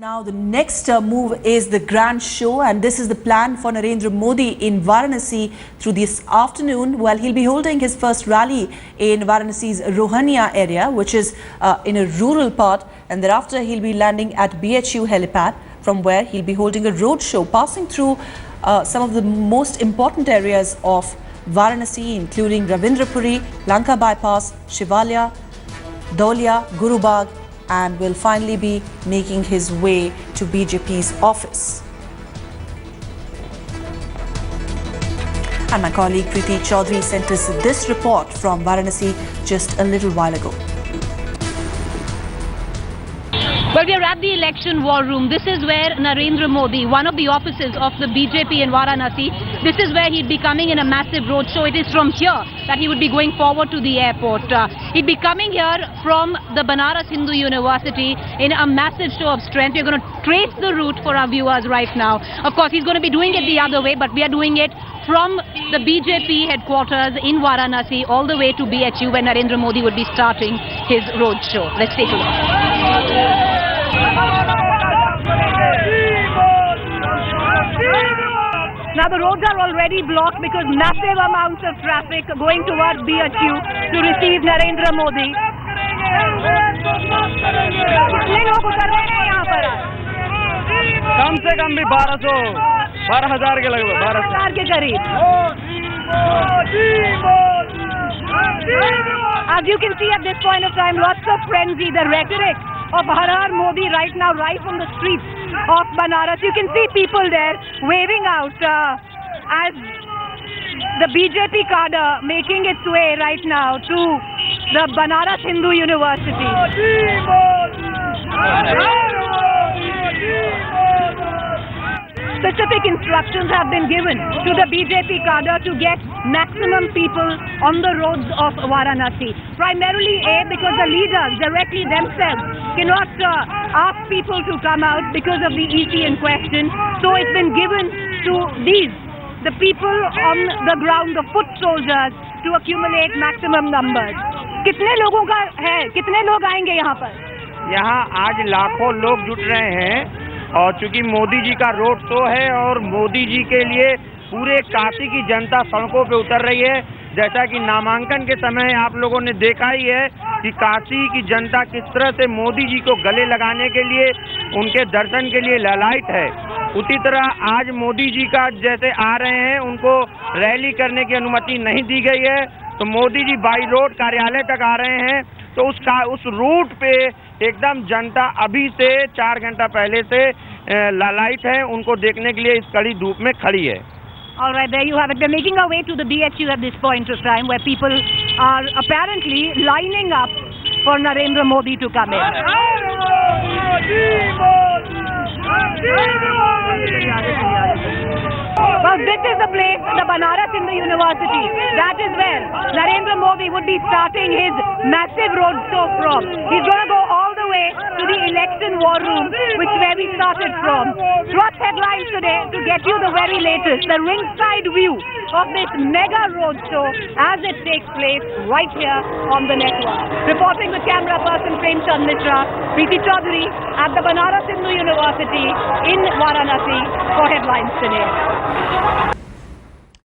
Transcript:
Now the next move is the grand show, and this is the plan for Narendra Modi in Varanasi through this afternoon. Well, he'll be holding his first rally in Varanasi's Rohania area, which is in a rural part, and thereafter he'll be landing at BHU helipad, from where he'll be holding a road show, passing through some of the most important areas of Varanasi, including Ravindrapuri, Lanka Bypass, Shivalya, Daulia, Gurubagh, and will finally be making his way to BJP's office. And my colleague Preeti Chaudhary sent us this report from Varanasi just a little while ago. Well, we are at the election war room. This is where Narendra Modi, one of the offices of the BJP in Varanasi, this is where he'd be coming in a massive roadshow. It is from here that he would be going forward to the airport. He'd be coming here from the Banaras Hindu University in a massive show of strength. We're going to trace the route for our viewers right now. Of course, he's going to be doing it the other way, but we are doing it from the BJP headquarters in Varanasi all the way to BHU, where Narendra Modi would be starting his roadshow. Let's take a look. Now the roads are already blocked because massive amounts of traffic are going towards BHU to receive Narendra Modi. कितने लोग उतर रहे हैं यहाँ पर? कम से कम भी 12,000 के लगभग 12,000 के करीब. As you can see at this point of time, lots of frenzy, the rhetoric of Har Har Modi right now, right from the streets of Banaras. You can see people there waving out as the BJP cadre making its way right now to the Banaras Hindu University. Specific instructions have been given to the BJP cadre to get maximum people on the roads of Varanasi. Primarily, because the leaders directly themselves cannot ask people to come out because of the EC in question. So it's been given to the people on the ground, the foot soldiers, to accumulate maximum numbers. कितने लोगों का है? कितने लोग आएंगे यहाँ पर? यहाँ आज लाखों लोग जुट रहे हैं और चूंकि मोदी जी का रोड शो है और मोदी जी के लिए पूरे काशी की जनता सड़कों पे उतर रही है। जैसा कि नामांकन के समय आप लोगों ने देखा ही है कि काशी की जनता किस तरह से मोदी जी को गले लगाने के लिए, उनके दर्शन के लिए ललायत है। उसी तरह आज मोदी जी का जैसे आ रहे हैं, उनको रैली करने की अनुमति नहीं दी गई है, तो मोदी जी बाई रोड कार्यालय तक आ रहे हैं। तो उस रूट पे एकदम जनता अभी से 4 घंटा पहले से ललायत है, उनको देखने के लिए इस कड़ी धूप में खड़ी है। All right, there you have it. We're making our way to the BHU at this point of time, where people are apparently lining up for Narendra Modi to come in. Well, this is the place, the Banaras Hindu University. That is where Narendra Modi would be starting his massive road show from. He's going to go all the way to the election war room, which is where we started from. Drop headlines today to get you the very latest, the ringside view of this mega road show as it takes place right here on the network. Reporting with camera person Premchand Mishra, Preeti Chaudhary at the Banaras Hindu University in Varanasi for Headlines Today.